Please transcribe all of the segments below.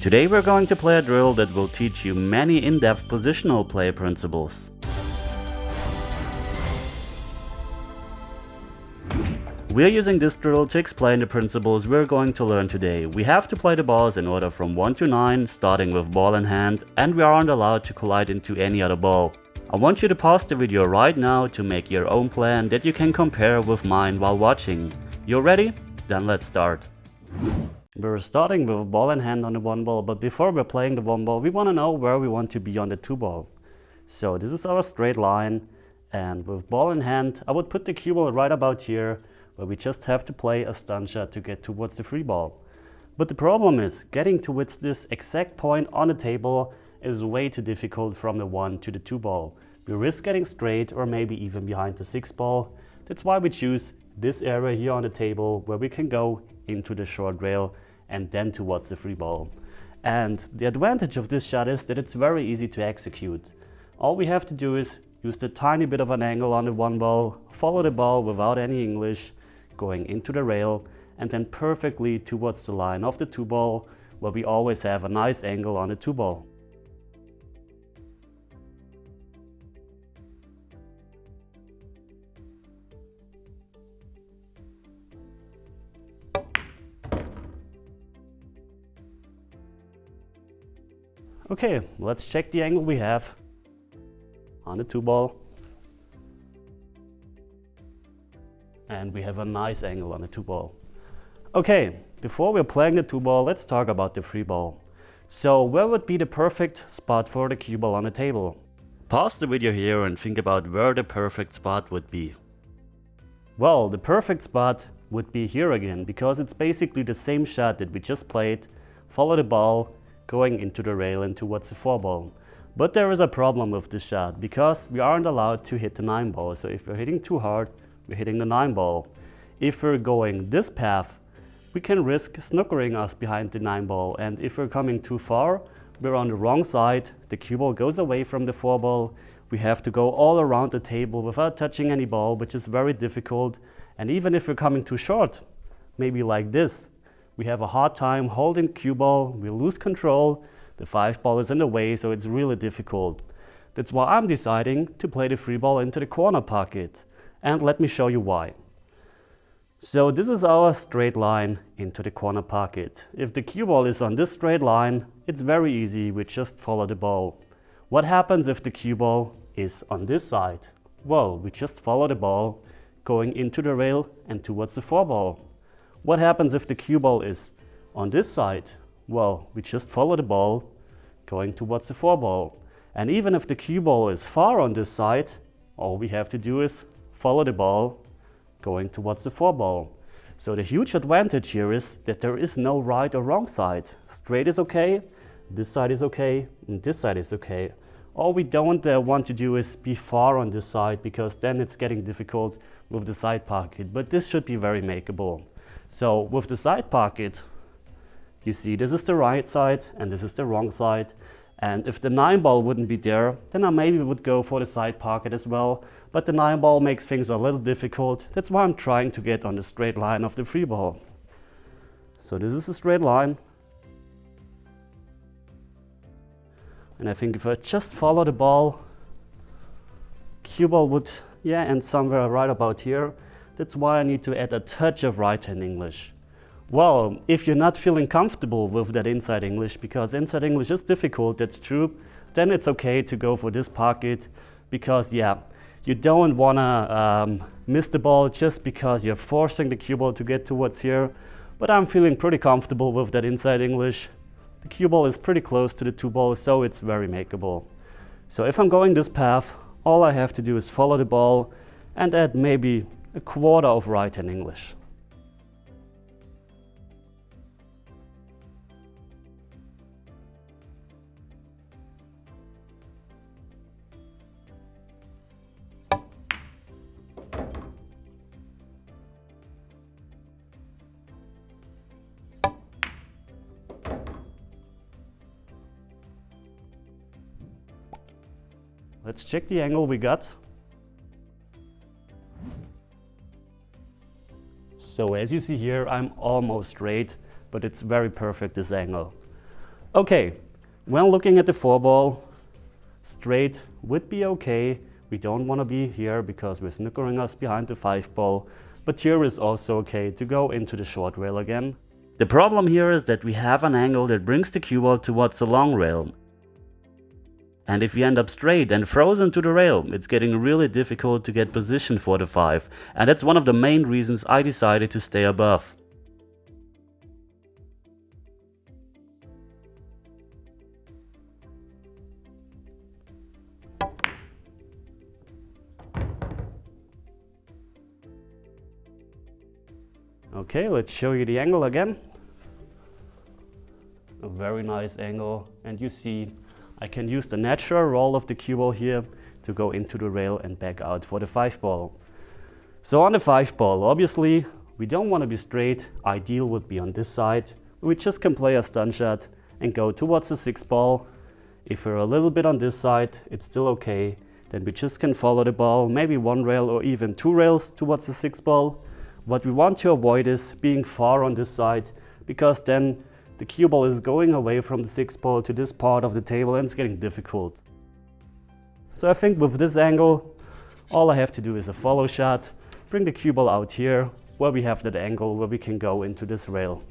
Today we're going to play a drill that will teach you many in-depth positional play principles. We're using this drill to explain the principles we're going to learn today. We have to play the balls in order from 1 to 9, starting with ball in hand, and we aren't allowed to collide into any other ball. I want you to pause the video right now to make your own plan that you can compare with mine while watching. You ready? Then let's start. We're starting with ball in hand on the 1 ball, but before we're playing the 1 ball, we want to know where we want to be on the 2 ball. So this is our straight line, and with ball in hand, I would put the cue ball right about here, where we just have to play a stun shot to get towards the free ball. But the problem is, getting towards this exact point on the table is way too difficult from the 1 to the 2 ball. We risk getting straight or maybe even behind the 6 ball. That's why we choose this area here on the table where we can go into the short rail and then towards the free ball. And the advantage of this shot is that it's very easy to execute. All we have to do is use the tiny bit of an angle on the 1 ball, follow the ball without any English, going into the rail, and then perfectly towards the line of the 2 ball, where we always have a nice angle on the 2 ball. Okay, let's check the angle we have on the 2 ball. And we have a nice angle on the 2 ball. Okay, before we're playing the 2 ball, let's talk about the free ball. So where would be the perfect spot for the cue ball on the table? Pause the video here and think about where the perfect spot would be. Well, the perfect spot would be here again, because it's basically the same shot that we just played. Follow the ball, going into the rail and towards the 4 ball. But there is a problem with this shot, because we aren't allowed to hit the 9 ball. So if we're hitting too hard, we're hitting the 9 ball. If we're going this path, we can risk snookering us behind the 9 ball. And if we're coming too far, we're on the wrong side. The cue ball goes away from the 4 ball. We have to go all around the table without touching any ball, which is very difficult. And even if we're coming too short, maybe like this, we have a hard time holding cue ball, we lose control, the 5 ball is in the way, so it's really difficult. That's why I'm deciding to play the free ball into the corner pocket. And let me show you why. So this is our straight line into the corner pocket. If the cue ball is on this straight line, it's very easy, we just follow the ball. What happens if the cue ball is on this side? Well, we just follow the ball, going into the rail and towards the 4 ball. What happens if the cue ball is on this side? Well, we just follow the ball, going towards the 4 ball. And even if the cue ball is far on this side, all we have to do is follow the ball, going towards the 4 ball. So the huge advantage here is that there is no right or wrong side. Straight is okay, this side is okay, and this side is okay. All we don't want to do is be far on this side, because then it's getting difficult with the side pocket. But this should be very makeable. So with the side pocket, you see this is the right side and this is the wrong side. And if the 9 ball wouldn't be there, then I maybe would go for the side pocket as well. But the 9 ball makes things a little difficult. That's why I'm trying to get on the straight line of the free ball. So this is a straight line. And I think if I just follow the ball, cue ball would end somewhere right about here. That's why I need to add a touch of right-hand English. Well, if you're not feeling comfortable with that inside English, because inside English is difficult, that's true, then it's okay to go for this pocket, because you don't want to miss the ball just because you're forcing the cue ball to get towards here. But I'm feeling pretty comfortable with that inside English. The cue ball is pretty close to the 2 ball, so it's very makeable. So if I'm going this path, all I have to do is follow the ball and add maybe a quarter of right-hand English. Let's check the angle we got. So as you see here, I'm almost straight, but it's very perfect, this angle. Okay, when looking at the 4 ball, straight would be okay. We don't want to be here because we're snookering us behind the 5 ball, but here is also okay to go into the short rail again. The problem here is that we have an angle that brings the cue ball towards the long rail. And if we end up straight and frozen to the rail, it's getting really difficult to get position for the 5, and that's one of the main reasons I decided to stay above. Okay, let's show you the angle again. A very nice angle, and you see I can use the natural roll of the cue ball here to go into the rail and back out for the 5 ball. So on the 5 ball, obviously we don't want to be straight. Ideal would be on this side. We just can play a stun shot and go towards the 6 ball. If we're a little bit on this side, it's still okay. Then we just can follow the ball, maybe 1 rail or even 2 rails towards the 6 ball. What we want to avoid is being far on this side, because then the cue ball is going away from the 6 ball to this part of the table and it's getting difficult. So I think with this angle, all I have to do is a follow shot, bring the cue ball out here, where we have that angle where we can go into this rail.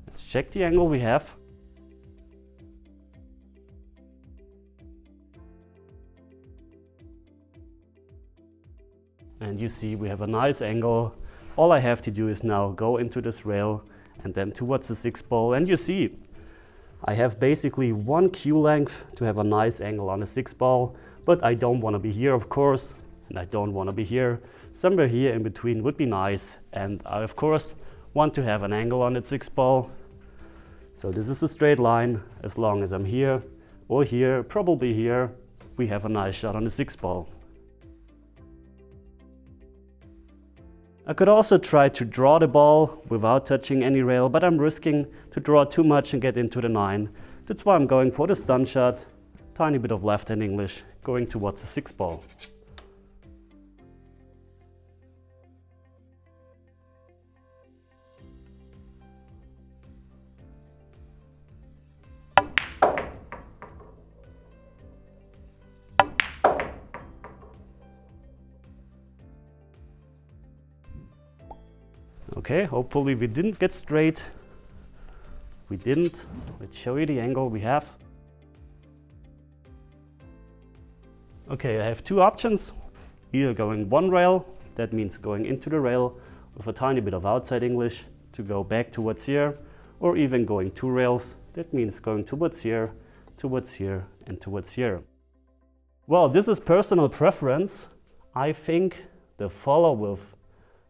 Let's check the angle we have. And you see we have a nice angle. All I have to do is now go into this rail and then towards the 6 ball. And you see, I have basically 1 cue length to have a nice angle on the 6 ball, but I don't want to be here, of course, and I don't want to be here. Somewhere here in between would be nice. And I, of course, want to have an angle on the 6 ball. So this is a straight line. As long as I'm here or here, probably here, we have a nice shot on the 6 ball. I could also try to draw the ball without touching any rail, but I'm risking to draw too much and get into the 9. That's why I'm going for the stun shot. Tiny bit of left hand English, going towards the 6 ball. Okay, hopefully we didn't get straight. We didn't. Let's show you the angle we have. Okay, I have 2 options. Either going 1 rail, that means going into the rail with a tiny bit of outside English to go back towards here, or even going 2 rails, that means going towards here, and towards here. Well, this is personal preference. I think the follow with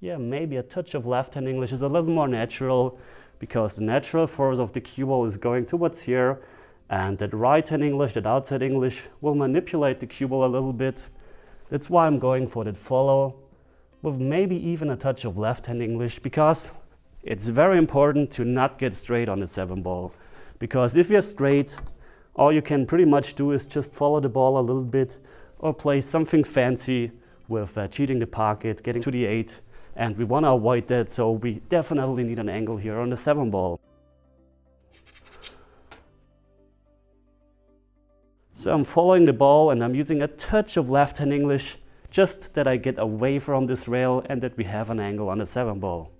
maybe a touch of left-hand English is a little more natural, because the natural force of the cue ball is going towards here, and that right-hand English, that outside English, will manipulate the cue ball a little bit. That's why I'm going for that follow, with maybe even a touch of left-hand English, because it's very important to not get straight on the 7 ball. Because if you're straight, all you can pretty much do is just follow the ball a little bit, or play something fancy with cheating the pocket, getting to the 8. And we want to avoid that, so we definitely need an angle here on the 7 ball. So I'm following the ball and I'm using a touch of left-hand English, just that I get away from this rail and that we have an angle on the 7 ball.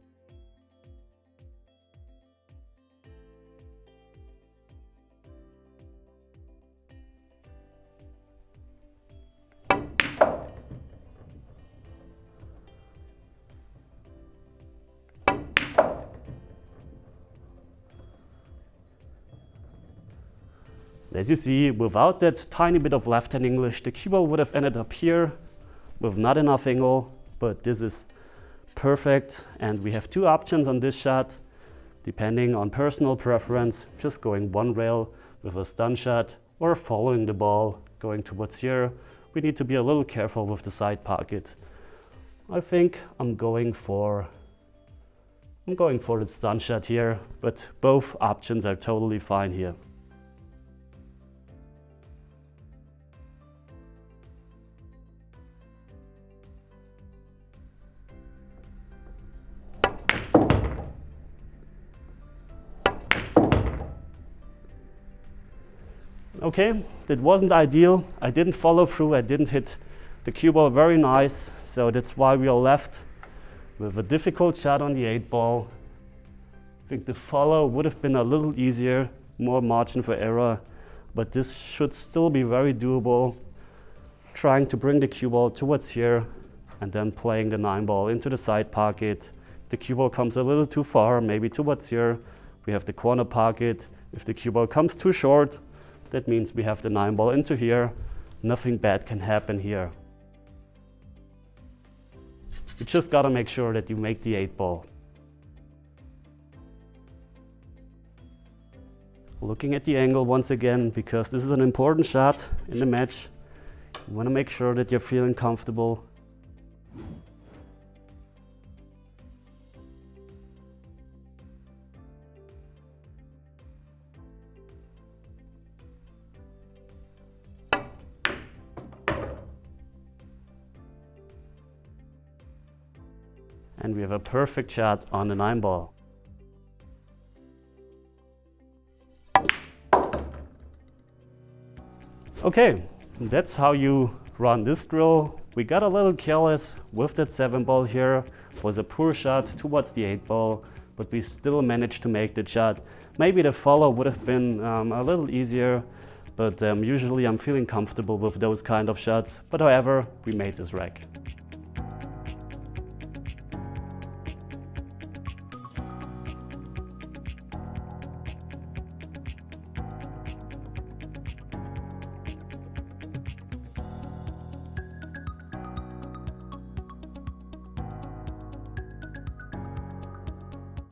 As you see, without that tiny bit of left-hand English, the cue ball would have ended up here with not enough angle, but this is perfect. And we have 2 options on this shot, depending on personal preference, just going 1 rail with a stun shot or following the ball, going towards here. We need to be a little careful with the side pocket. I think I'm going for I'm going for the stun shot here, but both options are totally fine here. Okay, that wasn't ideal. I didn't follow through, I didn't hit the cue ball very nice, so that's why we are left with a difficult shot on the 8-ball. I think the follow would have been a little easier, more margin for error, but this should still be very doable. Trying to bring the cue ball towards here and then playing the 9-ball into the side pocket. The cue ball comes a little too far, maybe towards here. We have the corner pocket. If the cue ball comes too short, that means we have the 9-ball into here. Nothing bad can happen here. You just gotta make sure that you make the 8-ball. Looking at the angle once again, because this is an important shot in the match. You wanna make sure that you're feeling comfortable. And we have a perfect shot on the 9-ball. Okay, that's how you run this drill. We got a little careless with that 7-ball here. It was a poor shot towards the 8-ball, but we still managed to make the shot. Maybe the follow would have been a little easier, but usually I'm feeling comfortable with those kind of shots. But however, we made this rack.